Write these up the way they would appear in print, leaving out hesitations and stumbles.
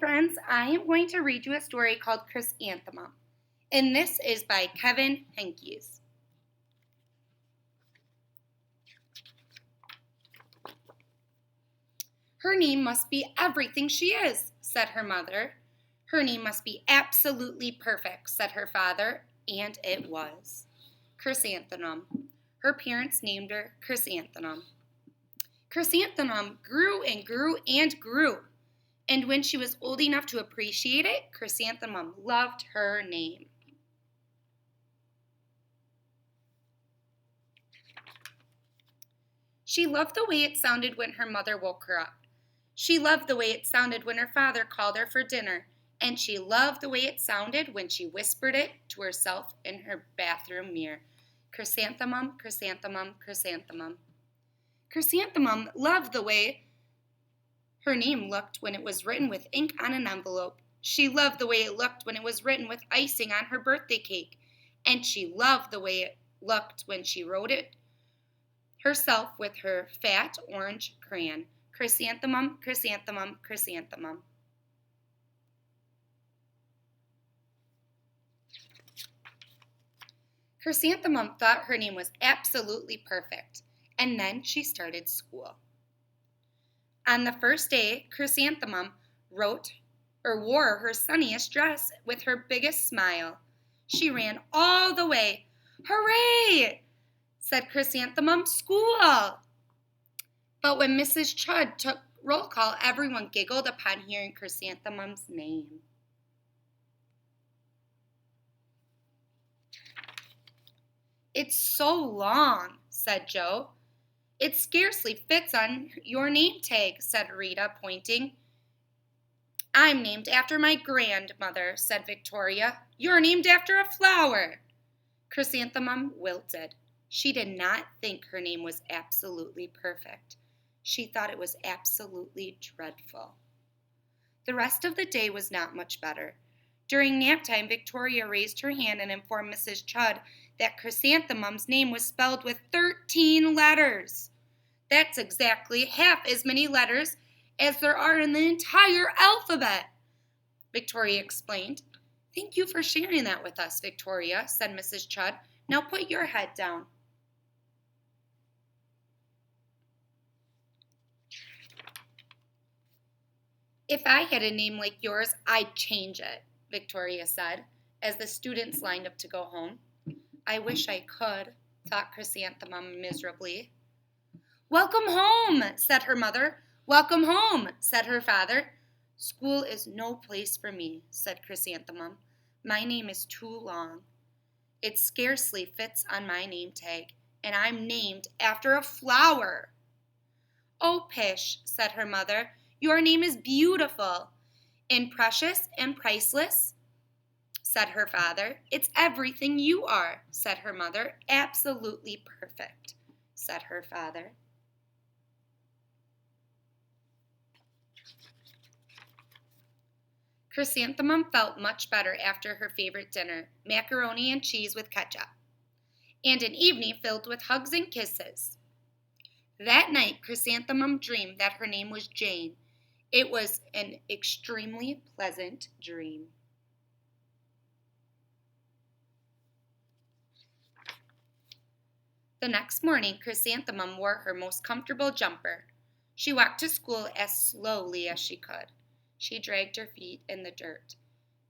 Friends, I am going to read you a story called Chrysanthemum, and this is by Kevin Henkes. Her name must be everything she is, said her mother. Her name must be absolutely perfect, said her father, and it was. Chrysanthemum. Her parents named her Chrysanthemum. Chrysanthemum grew and grew and grew. And when she was old enough to appreciate it, Chrysanthemum loved her name. She loved the way it sounded when her mother woke her up. She loved the way it sounded when her father called her for dinner. And she loved the way it sounded when she whispered it to herself in her bathroom mirror. Chrysanthemum, chrysanthemum, chrysanthemum. Chrysanthemum loved the way her name looked when it was written with ink on an envelope. She loved the way it looked when it was written with icing on her birthday cake. And she loved the way it looked when she wrote it herself with her fat orange crayon. Chrysanthemum, chrysanthemum, chrysanthemum. Chrysanthemum thought her name was absolutely perfect. And then she started school. On the first day, Chrysanthemum wore her sunniest dress with her biggest smile. She ran all the way. Hooray! Said Chrysanthemum, school! But when Mrs. Chud took roll call, everyone giggled upon hearing Chrysanthemum's name. It's so long, said Joe. It scarcely fits on your name tag, said Rita, pointing. I'm named after my grandmother, said Victoria. You're named after a flower. Chrysanthemum wilted. She did not think her name was absolutely perfect. She thought it was absolutely dreadful. The rest of the day was not much better. During nap time, Victoria raised her hand and informed Mrs. Chud that Chrysanthemum's name was spelled with 13 letters. That's exactly half as many letters as there are in the entire alphabet, Victoria explained. Thank you for sharing that with us, Victoria, said Mrs. Chud. Now put your head down. If I had a name like yours, I'd change it, Victoria said, as the students lined up to go home. I wish I could, thought Chrysanthemum miserably. Welcome home, said her mother. Welcome home, said her father. School is no place for me, said Chrysanthemum. My name is too long. It scarcely fits on my name tag, and I'm named after a flower. Oh, pish, said her mother. Your name is beautiful and precious and priceless, said her father. It's everything you are, said her mother. Absolutely perfect, said her father. Chrysanthemum felt much better after her favorite dinner, macaroni and cheese with ketchup, and an evening filled with hugs and kisses. That night, Chrysanthemum dreamed that her name was Jane. It was an extremely pleasant dream. The next morning, Chrysanthemum wore her most comfortable jumper. She walked to school as slowly as she could. She dragged her feet in the dirt.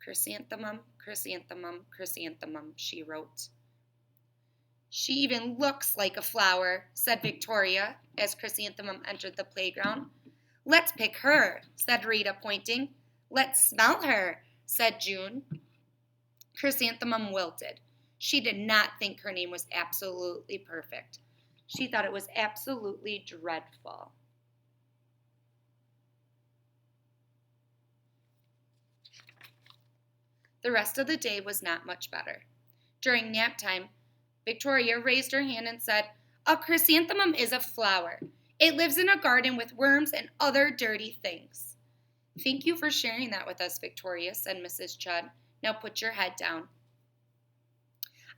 Chrysanthemum, chrysanthemum, chrysanthemum, she wrote. She even looks like a flower, said Victoria, as Chrysanthemum entered the playground. Let's pick her, said Rita, pointing. Let's smell her, said June. Chrysanthemum wilted. She did not think her name was absolutely perfect. She thought it was absolutely dreadful. The rest of the day was not much better. During nap time, Victoria raised her hand and said, A chrysanthemum is a flower. It lives in a garden with worms and other dirty things. Thank you for sharing that with us, Victoria, said Mrs. Chud. Now put your head down.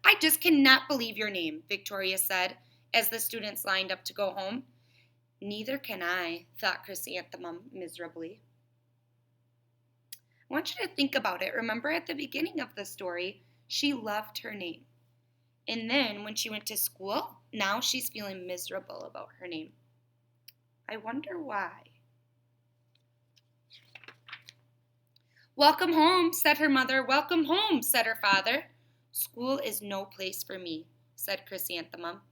I just cannot believe your name, Victoria said, as the students lined up to go home. Neither can I, thought Chrysanthemum miserably. I want you to think about it. Remember at the beginning of the story, she loved her name. And then when she went to school, now she's feeling miserable about her name. I wonder why. Welcome home, said her mother. Welcome home, said her father. School is no place for me, said Chrysanthemum.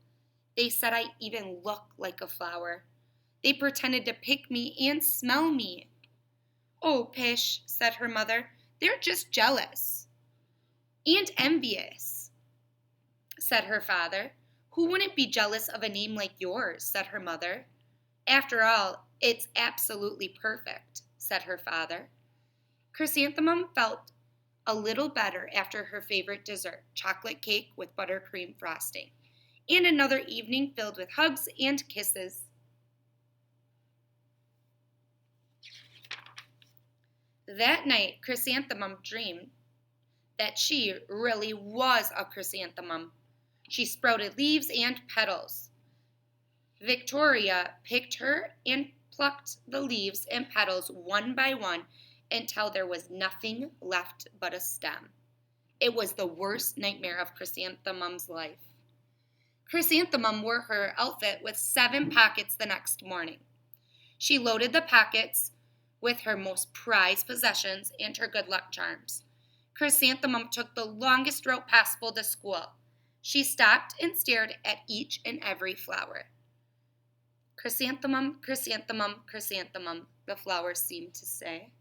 They said I even look like a flower. They pretended to pick me and smell me. Oh, pish, said her mother. They're just jealous. And envious, said her father. Who wouldn't be jealous of a name like yours, said her mother. After all, it's absolutely perfect, said her father. Chrysanthemum felt a little better after her favorite dessert, chocolate cake with buttercream frosting, and another evening filled with hugs and kisses. That night, Chrysanthemum dreamed that she really was a chrysanthemum. She sprouted leaves and petals. Victoria picked her and plucked the leaves and petals one by one until there was nothing left but a stem. It was the worst nightmare of Chrysanthemum's life. Chrysanthemum wore her outfit with 7 pockets the next morning. She loaded the pockets with her most prized possessions and her good luck charms. Chrysanthemum took the longest route possible to school. She stopped and stared at each and every flower. Chrysanthemum, chrysanthemum, chrysanthemum, the flowers seemed to say.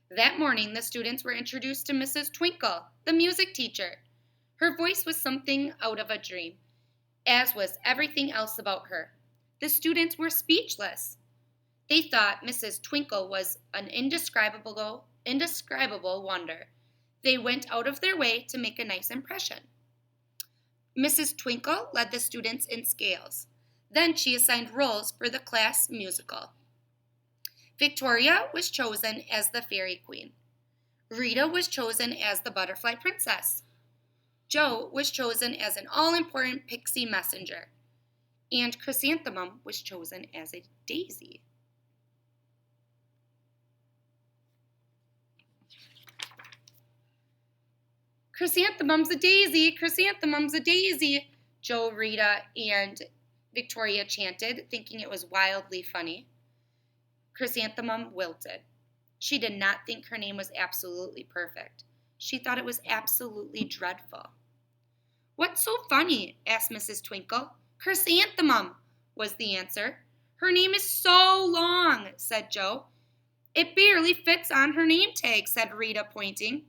That morning, the students were introduced to Mrs. Twinkle, the music teacher. Her voice was something out of a dream, as was everything else about her. The students were speechless. They thought Mrs. Twinkle was an indescribable wonder. They went out of their way to make a nice impression. Mrs. Twinkle led the students in scales. Then she assigned roles for the class musical. Victoria was chosen as the fairy queen. Rita was chosen as the butterfly princess. Jo was chosen as an all-important pixie messenger. And Chrysanthemum was chosen as a daisy. Chrysanthemum's a daisy, chrysanthemum's a daisy, Jo, Rita, and Victoria chanted, thinking it was wildly funny. Chrysanthemum wilted. She did not think her name was absolutely perfect. She thought it was absolutely dreadful. What's so funny? Asked Mrs. Twinkle. Chrysanthemum, was the answer. Her name is so long, said Jo. It barely fits on her name tag, said Rita, pointing.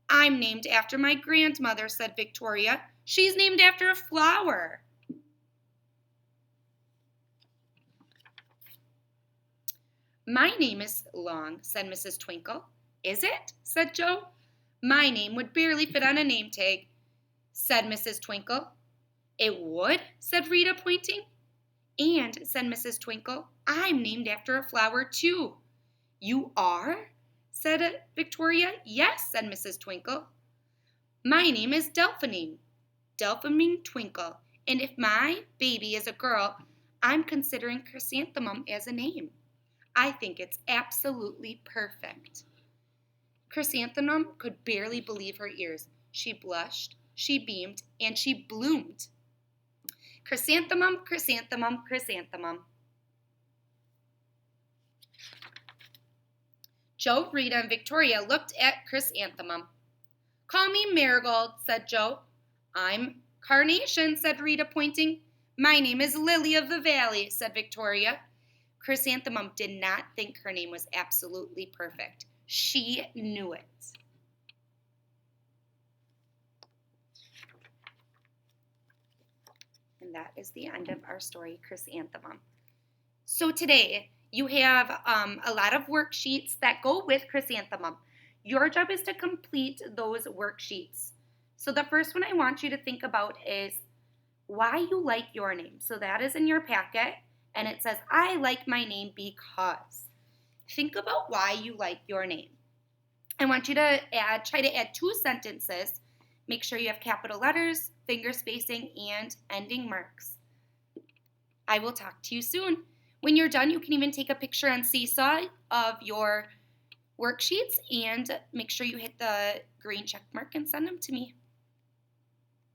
I'm named after my grandmother, said Victoria. She's named after a flower. My name is long, said Mrs. Twinkle. Is it? Said Jo. My name would barely fit on a name tag, said Mrs. Twinkle. It would, said Rita, pointing. And, said Mrs. Twinkle, I'm named after a flower, too. You are? Said Victoria. Yes, said Mrs. Twinkle. My name is Delphine Twinkle, and if my baby is a girl, I'm considering Chrysanthemum as a name. I think it's absolutely perfect. Chrysanthemum could barely believe her ears. She blushed, she beamed, and she bloomed. Chrysanthemum, chrysanthemum, chrysanthemum. Jo, Rita, and Victoria looked at Chrysanthemum. Call me Marigold, said Jo. I'm Carnation, said Rita, pointing. My name is Lily of the Valley, said Victoria. Chrysanthemum did not think her name was absolutely perfect. She knew it. And that is the end of our story, Chrysanthemum. So today, you have a lot of worksheets that go with Chrysanthemum. Your job is to complete those worksheets. So the first one I want you to think about is why you like your name. So that is in your packet, and it says, I like my name because. Think about why you like your name. I want you to try to add 2 sentences. Make sure you have capital letters, finger spacing, and ending marks. I will talk to you soon. When you're done, you can even take a picture on Seesaw of your worksheets and make sure you hit the green check mark and send them to me.